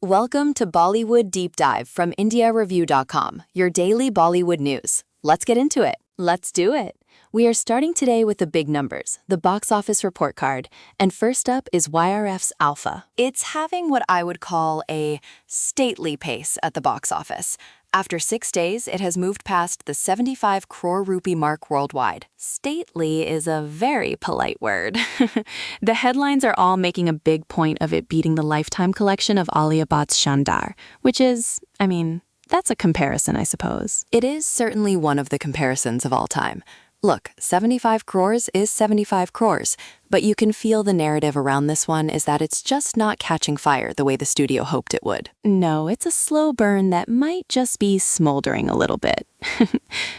Welcome to Bollywood Deep Dive from IndiaReview.com, your daily Bollywood news. Let's get into it. Let's do it. We are starting today with the big numbers, the box office report card, and first up is YRF's Alpha. It's having what I would call a stately pace at the box office. After 6 days, it has moved past the 75 crore rupee mark worldwide. Stately is a very polite word. The headlines are all making a big point of it beating the Lifetime collection of Alia Bhatt's Shandar, which is, that's a comparison, I suppose. It is certainly one of the comparisons of all time. Look, 75 crores is 75 crores, but you can feel the narrative around this one is that it's just not catching fire the way the studio hoped it would. No, it's a slow burn that might just be smoldering a little bit.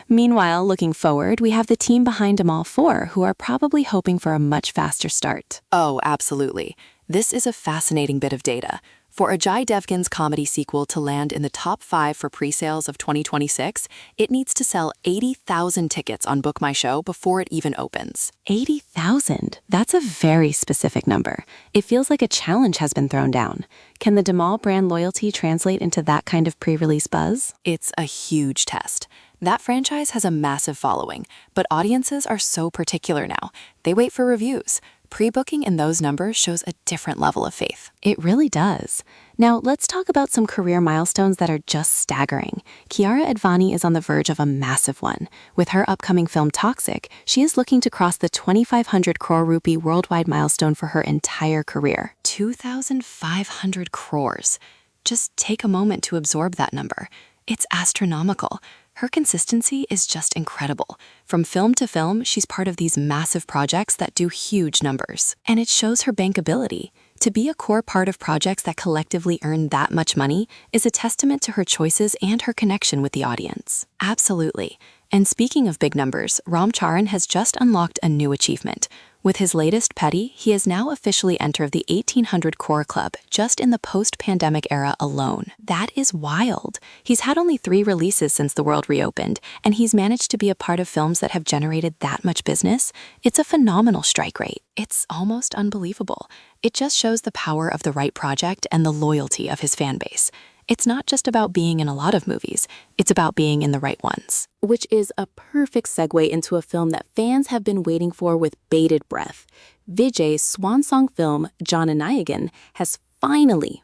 Meanwhile, looking forward, we have the team behind Aamir 4 who are probably hoping for a much faster start. Oh, absolutely. This is a fascinating bit of data. For Ajay Devgan's comedy sequel to land in the top 5 for pre-sales of 2026, it needs to sell 80,000 tickets on Book My Show before it even opens. 80,000? That's a very specific number. It feels like a challenge has been thrown down. Can the Damal brand loyalty translate into that kind of pre-release buzz? It's a huge test. That franchise has a massive following, but audiences are so particular now. They wait for reviews. Pre-booking in those numbers shows a different level of faith. It really does. Now, let's talk about some career milestones that are just staggering. Kiara Advani is on the verge of a massive one. With her upcoming film Toxic, she is looking to cross the 2,500 crore rupee worldwide milestone for her entire career. 2,500 crores. Just take a moment to absorb that number. It's astronomical. Her consistency is just incredible. From film to film, she's part of these massive projects that do huge numbers. And it shows her bankability. To be a core part of projects that collectively earn that much money is a testament to her choices and her connection with the audience. Absolutely. And speaking of big numbers, Charan has just unlocked a new achievement. With his latest Petty, he has now officially entered the 1,800 crore club just in the post-pandemic era alone. That is wild. He's had only 3 releases since the world reopened, and he's managed to be a part of films that have generated that much business. It's a phenomenal strike rate. It's almost unbelievable. It just shows the power of the right project and the loyalty of his fan base. It's not just about being in a lot of movies, it's about being in the right ones. Which is a perfect segue into a film that fans have been waiting for with bated breath. Vijay's swan song film, Jananayagan, has finally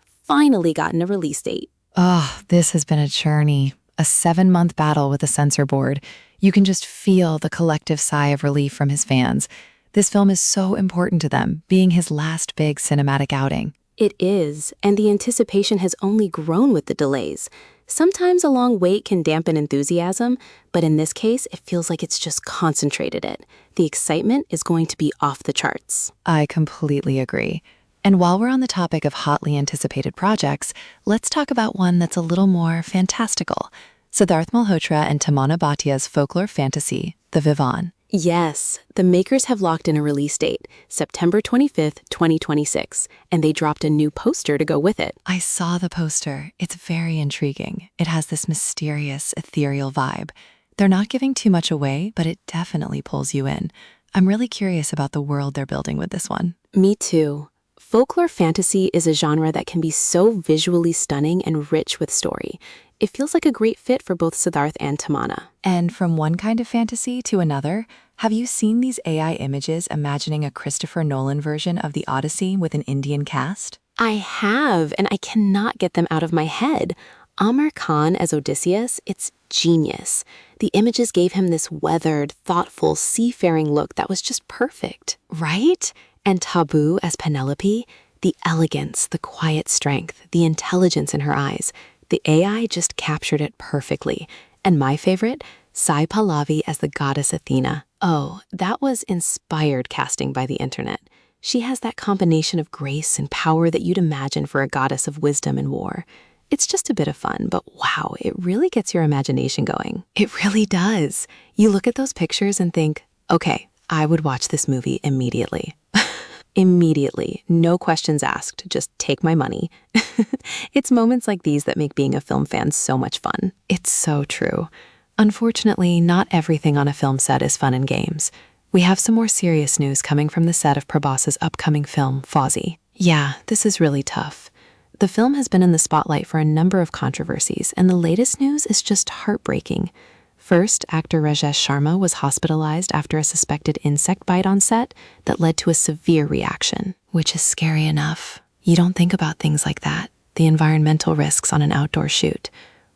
gotten a release date. This has been a journey, a 7-month battle with the censor board. You can just feel the collective sigh of relief from his fans. This film is so important to them, being his last big cinematic outing. It is, and the anticipation has only grown with the delays. Sometimes a long wait can dampen enthusiasm, but in this case, it feels like it's just concentrated it. The excitement is going to be off the charts. I completely agree. And while we're on the topic of hotly anticipated projects, let's talk about one that's a little more fantastical. Sidharth Malhotra and Tamanna Bhatia's folklore fantasy, The Vivan. Yes, the makers have locked in a release date, September 25th, 2026, and they dropped a new poster to go with it. I saw the poster. It's very intriguing. It has this mysterious, ethereal vibe. They're not giving too much away, but it definitely pulls you in. I'm really curious about the world they're building with this one. Me too. Folklore fantasy is a genre that can be so visually stunning and rich with story. It feels like a great fit for both Sidharth and Tamanna. And from one kind of fantasy to another, have you seen these AI images imagining a Christopher Nolan version of The Odyssey with an Indian cast? I have, and I cannot get them out of my head. Aamir Khan as Odysseus, it's genius. The images gave him this weathered, thoughtful, seafaring look that was just perfect. Right? And Taboo as Penelope, the elegance, the quiet strength, the intelligence in her eyes. The AI just captured it perfectly. And my favorite, Sai Pallavi as the goddess Athena. Oh, that was inspired casting by the internet. She has that combination of grace and power that you'd imagine for a goddess of wisdom and war. It's just a bit of fun, but wow, it really gets your imagination going. It really does. You look at those pictures and think, okay, I would watch this movie immediately. Immediately, no questions asked, just take my money. It's moments like these that make being a film fan so much fun. It's so true. Unfortunately, not everything on a film set is fun and games. We have some more serious news coming from the set of Prabhas's upcoming film, Fauzi. Yeah, this is really tough. The film has been in the spotlight for a number of controversies, and the latest news is just heartbreaking. First, actor Rajesh Sharma was hospitalized after a suspected insect bite on set that led to a severe reaction, which is scary enough. You don't think about things like that, the environmental risks on an outdoor shoot.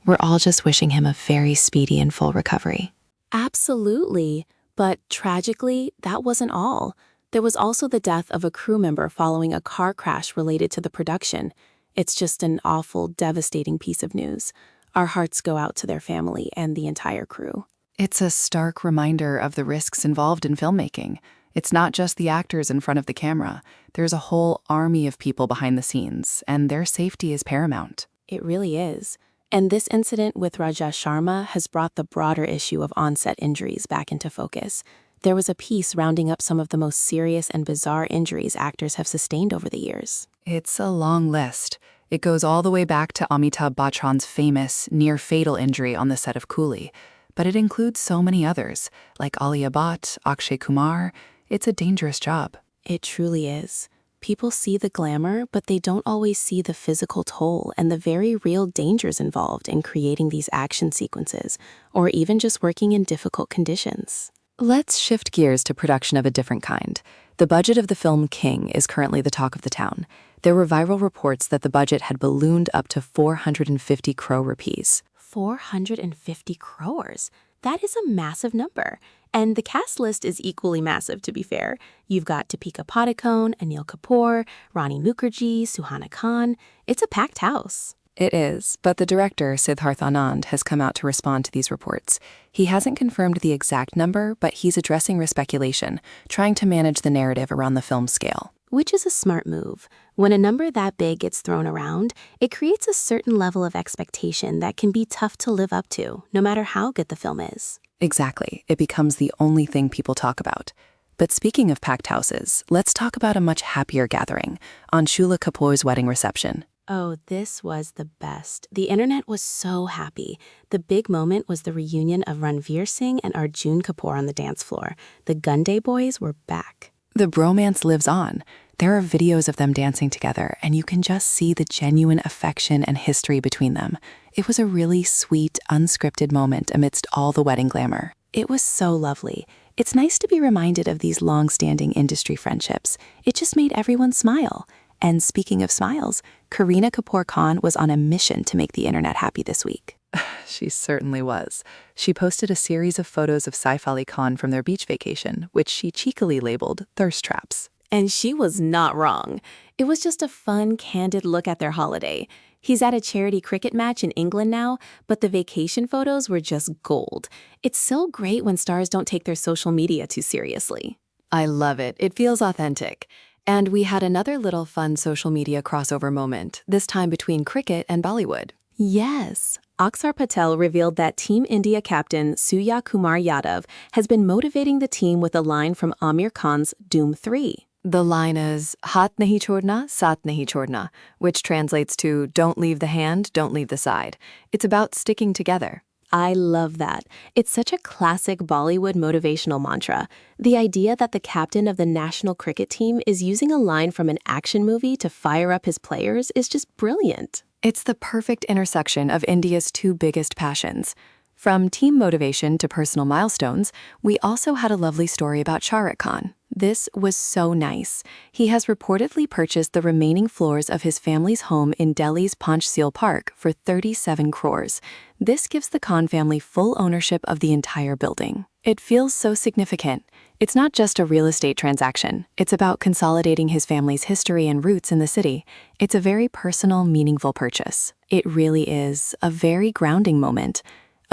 We're all just wishing him a very speedy and full recovery. Absolutely, but tragically, that wasn't all. There was also the death of a crew member following a car crash related to the production. It's just an awful, devastating piece of news. Our hearts go out to their family and the entire crew. It's a stark reminder of the risks involved in filmmaking. It's not just the actors in front of the camera. There's a whole army of people behind the scenes, and their safety is paramount. It really is. And this incident with Rajesh Sharma has brought the broader issue of on-set injuries back into focus. There was a piece rounding up some of the most serious and bizarre injuries actors have sustained over the years. It's a long list. It goes all the way back to Amitabh Bachchan's famous, near-fatal injury on the set of Coolie. But it includes so many others, like Alia Bhatt, Akshay Kumar. It's a dangerous job. It truly is. People see the glamour, but they don't always see the physical toll and the very real dangers involved in creating these action sequences, or even just working in difficult conditions. Let's shift gears to production of a different kind. The budget of the film King is currently the talk of the town. There were viral reports that the budget had ballooned up to 450 crore rupees. 450 crores? That is a massive number. And the cast list is equally massive, to be fair. You've got Deepika Padukone, Anil Kapoor, Rani Mukherjee, Suhana Khan. It's a packed house. It is, but the director, Sidharth Anand, has come out to respond to these reports. He hasn't confirmed the exact number, but he's addressing speculation, trying to manage the narrative around the film's scale. Which is a smart move. When a number that big gets thrown around, it creates a certain level of expectation that can be tough to live up to, no matter how good the film is. Exactly. It becomes the only thing people talk about. But speaking of packed houses, let's talk about a much happier gathering, Anshula Kapoor's wedding reception. Oh, this was the best. The internet was so happy. The big moment was the reunion of Ranveer Singh and Arjun Kapoor on the dance floor. The Gunday boys were back. The bromance lives on. There are videos of them dancing together, and you can just see the genuine affection and history between them. It was a really sweet, unscripted moment amidst all the wedding glamour. It was so lovely. It's nice to be reminded of these long-standing industry friendships. It just made everyone smile. And speaking of smiles, Kareena Kapoor Khan was on a mission to make the internet happy this week. She certainly was. She posted a series of photos of Saif Ali Khan from their beach vacation, which she cheekily labeled thirst traps. And she was not wrong. It was just a fun, candid look at their holiday. He's at a charity cricket match in England now, but the vacation photos were just gold. It's so great when stars don't take their social media too seriously. I love it. It feels authentic. And we had another little fun social media crossover moment, this time between cricket and Bollywood. Yes. Aksar Patel revealed that Team India captain Surya Kumar Yadav has been motivating the team with a line from Aamir Khan's Doom 3. The line is, "Haath nahi chhodna, saath nahi chhodna," which translates to, "Don't leave the hand, don't leave the side." It's about sticking together. I love that. It's such a classic Bollywood motivational mantra. The idea that the captain of the national cricket team is using a line from an action movie to fire up his players is just brilliant. It's the perfect intersection of India's two biggest passions. From team motivation to personal milestones, we also had a lovely story about Shah Rukh Khan. This was so nice. He has reportedly purchased the remaining floors of his family's home in Delhi's Panchsheel Park for 37 crores. This gives the Khan family full ownership of the entire building. It feels so significant. It's not just a real estate transaction. It's about consolidating his family's history and roots in the city. It's a very personal, meaningful purchase. It really is a very grounding moment.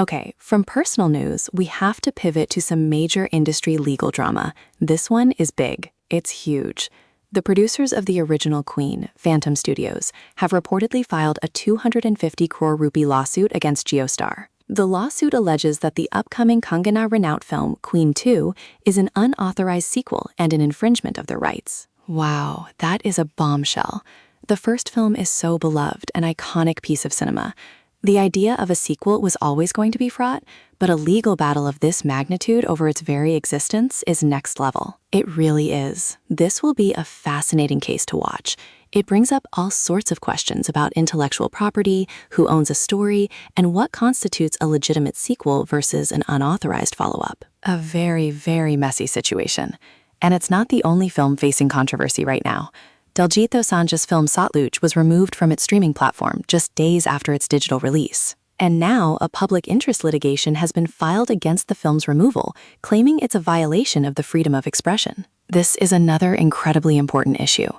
Okay, from personal news, we have to pivot to some major industry legal drama. This one is big. It's huge. The producers of the original Queen, Phantom Studios, have reportedly filed a 250 crore rupee lawsuit against JioStar. The lawsuit alleges that the upcoming Kangana Ranaut film, Queen 2, is an unauthorized sequel and an infringement of their rights. Wow, that is a bombshell. The first film is so beloved, an iconic piece of cinema. The idea of a sequel was always going to be fraught, but a legal battle of this magnitude over its very existence is next level. It really is. This will be a fascinating case to watch. It brings up all sorts of questions about intellectual property, who owns a story, and what constitutes a legitimate sequel versus an unauthorized follow-up. A very, very messy situation. And it's not the only film facing controversy right now. Diljit Dosanjh's film Satluj was removed from its streaming platform just days after its digital release. And now a public interest litigation has been filed against the film's removal, claiming it's a violation of the freedom of expression. This is another incredibly important issue.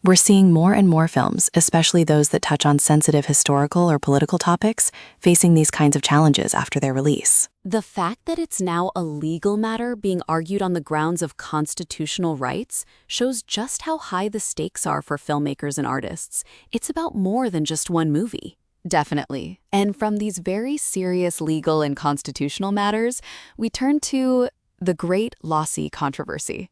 We're seeing more and more films, especially those that touch on sensitive historical or political topics, facing these kinds of challenges after their release. The fact that it's now a legal matter being argued on the grounds of constitutional rights shows just how high the stakes are for filmmakers and artists. It's about more than just one movie. Definitely. And from these very serious legal and constitutional matters, we turn to the Great Lassi controversy.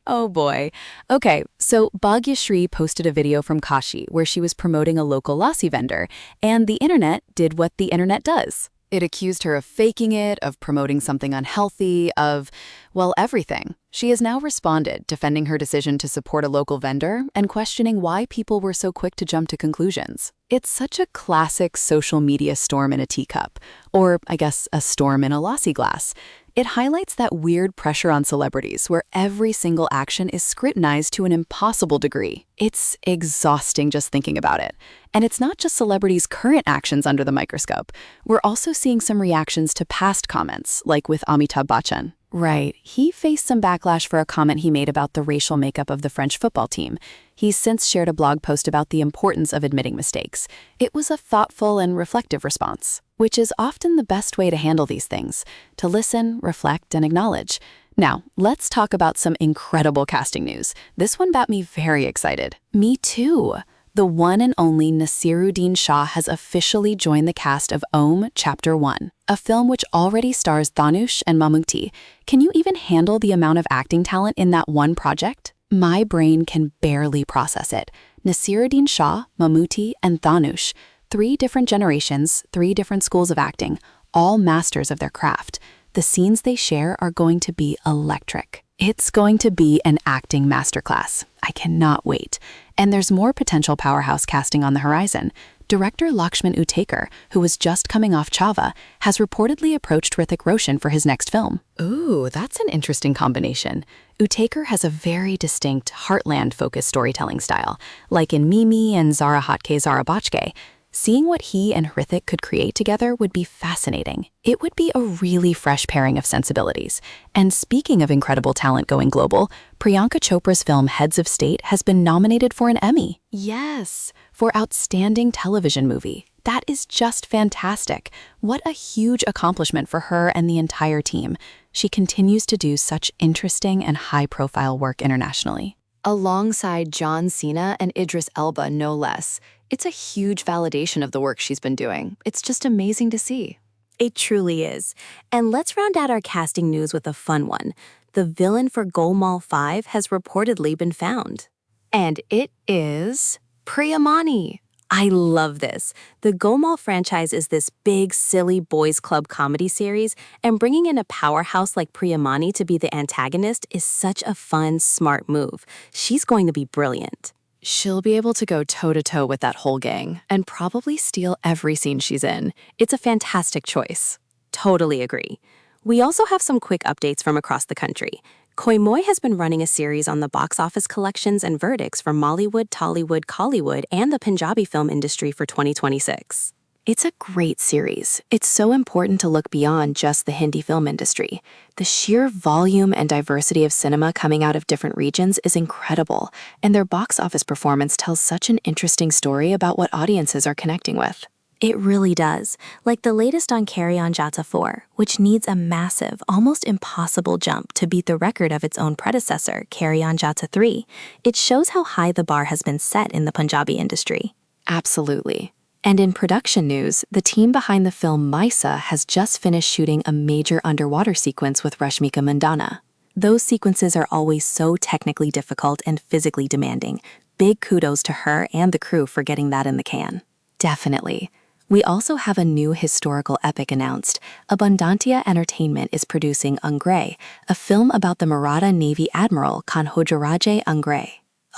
Oh boy. Okay, so Bhagyashree posted a video from Kashi where she was promoting a local lassi vendor, and the internet did what the internet does. It accused her of faking it, of promoting something unhealthy, of, well, everything. She has now responded, defending her decision to support a local vendor and questioning why people were so quick to jump to conclusions. It's such a classic social media storm in a teacup, or I guess a storm in a lassi glass. It highlights that weird pressure on celebrities where every single action is scrutinized to an impossible degree. It's exhausting just thinking about it. And it's not just celebrities' current actions under the microscope. We're also seeing some reactions to past comments, like with Amitabh Bachchan. Right, he faced some backlash for a comment he made about the racial makeup of the French football team. He's since shared a blog post about the importance of admitting mistakes. It was a thoughtful and reflective response, which is often the best way to handle these things, to listen, reflect, and acknowledge. Now, let's talk about some incredible casting news. This one got me very excited. Me too. The one and only Naseeruddin Shah has officially joined the cast of Om Chapter 1, a film which already stars Dhanush and Mammootty. Can you even handle the amount of acting talent in that one project? My brain can barely process it. Naseeruddin Shah, Mammootty, and Dhanush, 3 different generations, 3 different schools of acting, all masters of their craft. The scenes they share are going to be electric. It's going to be an acting masterclass. I cannot wait. And there's more potential powerhouse casting on the horizon. Director Lakshman Utekar, who was just coming off Chava, has reportedly approached Hrithik Roshan for his next film. Ooh, that's an interesting combination. Utekar has a very distinct, heartland-focused storytelling style, like in Mimi and Zara Hatke Zara Bachke. Seeing what he and Hrithik could create together would be fascinating. It would be a really fresh pairing of sensibilities. And speaking of incredible talent going global, Priyanka Chopra's film Heads of State has been nominated for an Emmy. Yes, for Outstanding Television Movie. That is just fantastic. What a huge accomplishment for her and the entire team. She continues to do such interesting and high-profile work internationally. Alongside John Cena and Idris Elba, no less. It's a huge validation of the work she's been doing. It's just amazing to see. It truly is. And let's round out our casting news with a fun one. The villain for Golmaal 5 has reportedly been found. And it is Priyamani. I love this. The Golmaal franchise is this big, silly boys club comedy series, and bringing in a powerhouse like Priyamani to be the antagonist is such a fun, smart move. She's going to be brilliant. She'll be able to go toe-to-toe with that whole gang and probably steal every scene she's in. It's a fantastic choice. Totally agree. We also have some quick updates from across the country. Koi Moi has been running a series on the box office collections and verdicts for Mollywood, Tollywood, Collywood, and the Punjabi film industry for 2026. It's a great series. It's so important to look beyond just the Hindi film industry. The sheer volume and diversity of cinema coming out of different regions is incredible, and their box office performance tells such an interesting story about what audiences are connecting with. It really does, like the latest on Carry On Jatta 4, which needs a massive, almost impossible jump to beat the record of its own predecessor, Carry On Jatta 3. It shows how high the bar has been set in the Punjabi industry. Absolutely. And in production news, the team behind the film Maisa has just finished shooting a major underwater sequence with Rashmika Mandanna. Those sequences are always so technically difficult and physically demanding. Big kudos to her and the crew for getting that in the can. Definitely. We also have a new historical epic announced. Abundantia Entertainment is producing Angre, a film about the Maratha Navy Admiral Kanhojaraje Angre.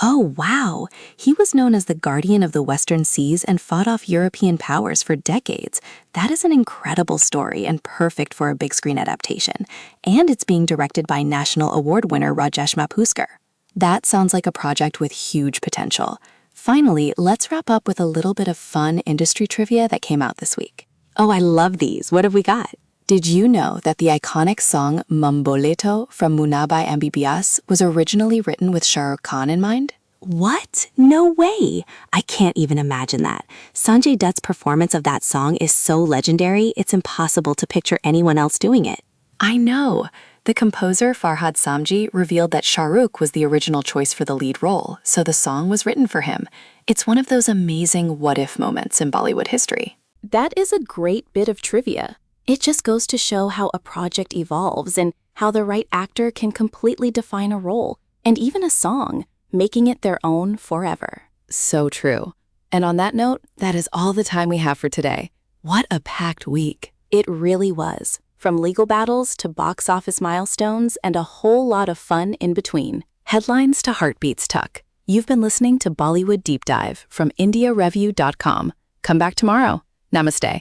Oh, wow. He was known as the guardian of the Western Seas and fought off European powers for decades. That is an incredible story and perfect for a big screen adaptation. And it's being directed by National Award winner Rajesh Maphuskar. That sounds like a project with huge potential. Finally, let's wrap up with a little bit of fun industry trivia that came out this week. Oh, I love these. What have we got? Did you know that the iconic song Mamboleto from Munna by MBBS was originally written with Shah Rukh Khan in mind? What? No way! I can't even imagine that. Sanjay Dutt's performance of that song is so legendary, it's impossible to picture anyone else doing it. I know. The composer Farhad Samji revealed that Shah Rukh was the original choice for the lead role, so the song was written for him. It's one of those amazing what-if moments in Bollywood history. That is a great bit of trivia. It just goes to show how a project evolves and how the right actor can completely define a role, and even a song, making it their own forever. So true. And on that note, that is all the time we have for today. What a packed week. It really was. From legal battles to box office milestones and a whole lot of fun in between. Headlines to heartbeats tuck. You've been listening to Bollywood Deep Dive from IndiaReview.com. Come back tomorrow. Namaste.